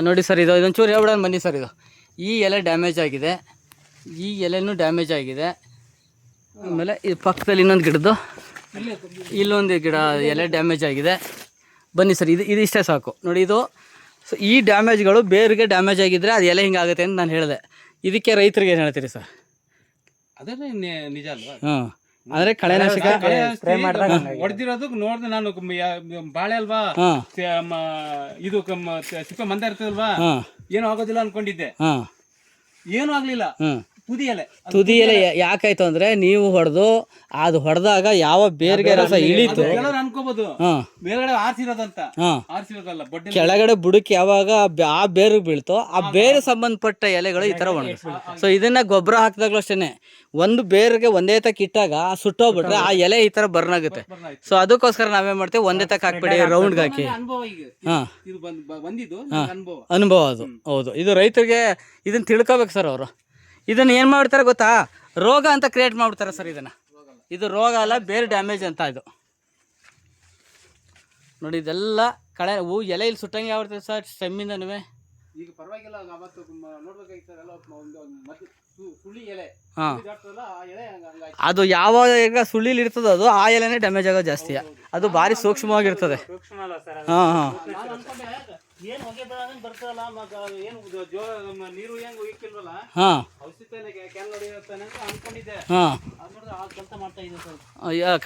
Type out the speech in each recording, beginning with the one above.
ನೋಡಿ ಸರ್, ಇದೊಂಚೂರು ಹೇಳ್ಬಿಡೋಣ ಬನ್ನಿ ಸರ್. ಈ ಎಲೆ ಡ್ಯಾಮೇಜ್ ಆಗಿದೆ, ಈ ಎಲೆನೂ ಡ್ಯಾಮೇಜ್ ಆಗಿದೆ. ಆಮೇಲೆ ಈ ಪಕ್ಕದಲ್ಲಿ ಇನ್ನೊಂದು ಗಿಡದ್ದು ಇಲ್ಲೊಂದು ಗಿಡ ಎಲೆ ಡ್ಯಾಮೇಜ್ ಆಗಿದೆ. ಬನ್ನಿ ಸರ್, ಇದು ಇಷ್ಟೇ ಸಾಕು ನೋಡಿ. ಸೊ ಈ ಡ್ಯಾಮೇಜ್ಗಳು ಬೇರಿಗೆ ಡ್ಯಾಮೇಜ್ ಆಗಿದ್ದರೆ ಅದು ಎಲೆ ಹಿಂಗಾಗುತ್ತೆ ಅಂತ ನಾನು ಹೇಳಿದೆ. ಇದಕ್ಕೆ ರೈತರಿಗೆ ಏನು ಹೇಳ್ತೀರಿ ಸರ್? ಅದೇ ನಿಜ ಅಲ್ವಾ? ಹಾಂ, ಅಂದರೆ ಕಳೆನಾಶಕ ಹೊಡೆದಿರೋದು ನೋಡ್ದೆ ನಾನು. ಬಾಳೆ ಅಲ್ವಾ ಇದು ಸಿಪ್ಪೆ ಮಂದ ಇರ್ತದಲ್ವಾ, ಏನು ಆಗೋದಿಲ್ಲ ಅನ್ಕೊಂಡಿದ್ದೆ. ಏನು ಆಗ್ಲಿಲ್ಲ. ತುದಿ ಎಲೆ ಯಾಕಾಯ್ತು ಅಂದ್ರೆ ನೀವು ಅದು ಹೊಡೆದಾಗ ಯಾವ ಬೇರ್ಗೆ ರಸ ಇಳೀತು ಅನ್ಕೋಬಹುದು, ಮೇಲ್ಗಡೆ ಆರ್ಸಿರೋದಂತ. ಆರ್ಸಿರೋದಲ್ಲ, ಕೆಳಗಡೆ ಬುಡಕ್ಕೆ ಯಾವಾಗ ಆ ಬೇರಿಗೆ ಬೀಳ್ತೋ ಆ ಬೇರೆ ಸಂಬಂಧಪಟ್ಟ ಎಲೆಗಳು ಈ ತರ ಒಣಗ. ಸೊ ಇದನ್ನ ಗೊಬ್ಬರ ಹಾಕಿದಾಗ್ಲೂ ಅಷ್ಟೇನೆ, ಒಂದು ಬೇರಿಗೆ ಒಂದೇ ತಕ್ಕ ಇಟ್ಟಾಗ ಸುಟ್ಟೋಗ್ಬಿಟ್ರೆ ಆ ಎಲೆ ಈ ತರ ಬರ್ನ್ ಆಗುತ್ತೆ. ಸೊ ಅದಕ್ಕೋಸ್ಕರ ನಾವೇನ್ ಮಾಡ್ತೇವೆ, ಒಂದೇ ತಕ್ಕ ಹಾಕ್ಬಿಡಿ, ರೌಂಡ್ ಹಾಕಿ. ಅನುಭವ ಅದು. ಹೌದು, ಇದು ರೈತರಿಗೆ ಇದನ್ನ ತಿಳ್ಕೊಬೇಕು ಸರ್. ಅವರು ಇದನ್ನು ಏನು ಮಾಡ್ತಾರೆ ಗೊತ್ತಾ, ರೋಗ ಅಂತ ಕ್ರಿಯೇಟ್ ಮಾಡ್ಬಿಡ್ತಾರೆ ಸರ್. ಇದು ರೋಗ ಅಲ್ಲ, ಬೇರೆ ಡ್ಯಾಮೇಜ್ ಅಂತ. ಇದು ನೋಡಿ, ಇದೆಲ್ಲ ಕಳೆ ಎಲೆ ಇಲ್ಲಿ ಸುಟ್ಟಂಗೆ ಯಾವ್ದು ಸರ್ ಸ್ಟೆಮ್ಮಿಂದನೂ. ಈಗ ಪರವಾಗಿಲ್ಲ, ಅದು ಯಾವಾಗ ಈಗ ಸುಳ್ಳಿಲಿ ಇರ್ತದೆ ಅದು ಆ ಎಲೆನೇ ಡ್ಯಾಮೇಜ್ ಆಗೋದು ಜಾಸ್ತಿ. ಅದು ಭಾರಿ ಸೂಕ್ಷ್ಮವಾಗಿರ್ತದೆ. ಹಾಂ ಹಾಂ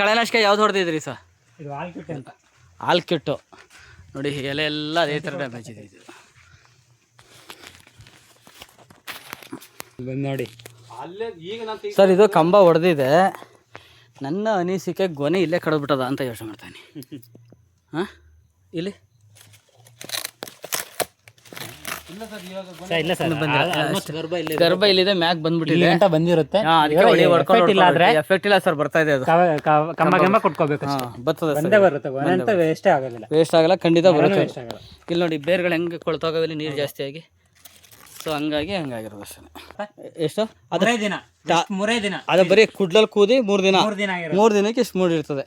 ಕಳೆನಾಶಕ ಯಾವ್ದು ಹೊಡೆದಿದ್ರಿ ಸರ್? ಆಲ್ಕಿಟ್ಟು. ನೋಡಿ ಎಲೆ ಎಲ್ಲ ಅದೇ ಥರ ಡ್ಯಾಮೇಜ್ ಇದೆ. ನೋಡಿ ಸರ್, ಇದು ಕಂಬ ಹೊಡೆದಿದೆ. ನನ್ನ ಅನಿಸಿಕೆ ಗೊನೆ ಇಲ್ಲೇ ಕಡ್ಬಿಟ್ಟದ ಅಂತ ಯೋಚನೆ ಮಾಡ್ತಾನೆ. ಹಾಂ, ಇಲ್ಲಿ ಗರ್ಭ ಇಲ್ಲಿದೆ, ಮ್ಯಾಕ್ ಬಂದ್ಬಿಟ್ಟಿದೆ ಅಂತ ಬಂದಿರುತ್ತೆ. ಎಫೆಕ್ಟ್ ಇಲ್ಲ ಸರ್, ಬರ್ತಾ ಇದೆ. ಅದು ಕಂಬ ಕೊಟ್ಕೋಬೇಕು, ಬರ್ತದೆ, ವೇಸ್ಟ್ ಆಗಲ್ಲ, ಖಂಡಿತ ಬರುತ್ತೆ. ಇಲ್ಲಿ ನೋಡಿ ಬೇರ್ಗಳು ಹೆಂಗೆ ಕೊಳ್ತೋಗವಿಲ್ಲ ನೀರು ಜಾಸ್ತಿ ಆಗಿ. ಸೊ ಹಂಗಾಗಿರೋದು ಅಷ್ಟೇ. ಎಷ್ಟು ಮೂರೇ ದಿನ ಅದು ಬರೀ ಕುಡ್ಲಲ್ಲಿ ಕೂದಿ 3 ದಿನಕ್ಕೆ ಇಷ್ಟು ಮೂಡಿರ್ತದೆ.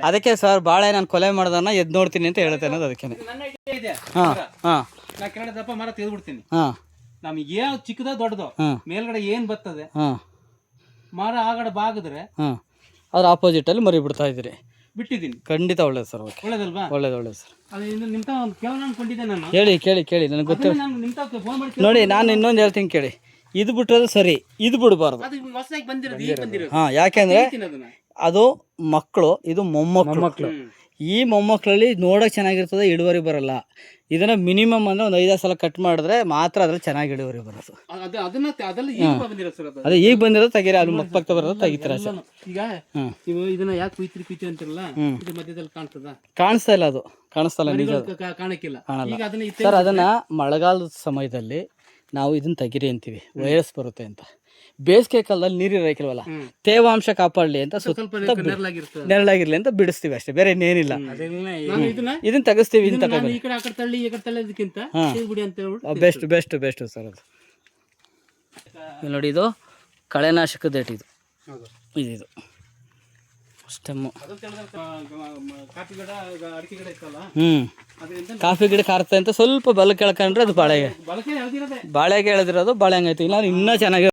ಅದಕ್ಕೆ ಸರ್ ಬಾಳೆ ನಾನು ಕೊಲೆ ಮಾಡ್ದನ್ನ ಎದ್ದು ನೋಡ್ತೀನಿ ಅಂತ ಹೇಳ್ತೇನೆ ಅನ್ನೋದು ಅದಕ್ಕೆ. ಹಾಂ ಹಾಂ, ನಾ ಕೆಳಗಡೆ ದಪ್ಪ ಮರ ತೆಗೆದ್ಬಿಡ್ತೀನಿ. ನಮ್ಗೆ ಏನು ಚಿಕ್ಕದ ದೊಡ್ಡದು ಮೇಲ್ಗಡೆ ಏನ್ ಬರ್ತದೆ, ಮರ ಆಗಡೆ ಬಾಗಿದ್ರೆ ಅದ್ರ ಆಪೋಸಿಟ್ ಅಲ್ಲಿ ಮರಿ ಬಿಡ್ತಾ ಇದ್ದೀರಿ. ಬಿಟ್ಟಿದ್ದೀನಿ, ಖಂಡಿತ ಒಳ್ಳೇದು ಸರ್. ಒಳ್ಳೇದಲ್ವಾ? ಒಳ್ಳೇದು ಸರ್. ಹೇಳಿ ಕೇಳಿ ನನಗೆ ಗೊತ್ತಿಲ್ಲ. ನೋಡಿ, ನಾನು ಇನ್ನೊಂದು ಹೇಳ್ತೀನಿ ಕೇಳಿ. ಇದು ಬಿಟ್ಟರೆ ಸರಿ, ಇದು ಬಿಡಬಾರ್ದು. ಹಾಂ, ಯಾಕೆಂದ್ರೆ ಅದು ಮಕ್ಕಳು, ಇದು ಮೊಮ್ಮಕ್ಕಳು. ಈ ಮೊಮ್ಮಕ್ಕಳಲ್ಲಿ ನೋಡೋಕೆ ಚೆನ್ನಾಗಿರ್ತದೆ, ಇಳುವರಿ ಬರಲ್ಲ. ಇದನ್ನ ಮಿನಿಮಮ್ ಅಂದ್ರೆ ಒಂದು 5 ಸಲ ಕಟ್ ಮಾಡಿದ್ರೆ ಮಾತ್ರ ಅದ್ರಲ್ಲಿ ಚೆನ್ನಾಗಿ ಇಳುವರಿ ಬರೋದು. ಅದೇ ಈಗ ಬಂದಿರೋದು ತೆಗೀರಿ, ಅದು ಮಕ್ಕ ಬರೋದು ತೆಗಿತೀರ. ಈಗ ಇದನ್ನ ಯಾಕೆ ಕುಯ್ತಿ ಅಂತಿರಲ್ಲ, ಮಧ್ಯದಲ್ಲಿ ಕಾಣಿಸ್ತಾ ಇಲ್ಲ, ಅದು ಕಾಣಿಸ್ತಲ್ಲ, ನಿಜ ಕಾಣಕ್ಕಿಲ್ಲ. ಸರ್ ಅದನ್ನ ಮಳೆಗಾಲದ ಸಮಯದಲ್ಲಿ ನಾವು ಇದನ್ನ ತೆಗಿರಿ ಅಂತೀವಿ, ವೈರಸ್ ಬರುತ್ತೆ ಅಂತ. ಬೇಸಿಗೆ ಕಾಲದಲ್ಲಿ ನೀರು ಇರಕ್ಕಿಲ್ವಲ್ಲ, ತೇವಾಂಶ ಕಾಪಾಡಲಿ ಅಂತ ನೆರಳಾಗಿರ್ಲಿ ಅಂತ ಬಿಡಿಸ್ತೀವಿ ಅಷ್ಟೇ, ಬೇರೆ ಇನ್ನೇನಿಲ್ಲ. ಇದನ್ನ ತೆಗಿಸ್ತೀವಿ. Best sir. ಅದು ನೋಡಿ, ಇದು ಕಳೆನಾಶಕದ ಡೇಟ್. ಇದು ಸ್ಟೆಮ್ಮು. ಕಾಫಿ ಗಿಡ ಕಾರುತ್ತೆ ಅಂತ ಸ್ವಲ್ಪ ಬಲ ಕೆಳ್ಕೊಂಡ್ರೆ ಅದು ಬಾಳೆಗೆ ಎಳೆದಿರೋದು. ಬಾಳೆ ಹಂಗೈತಿ, ಇಲ್ಲ ಇನ್ನೂ ಚೆನ್ನಾಗಿ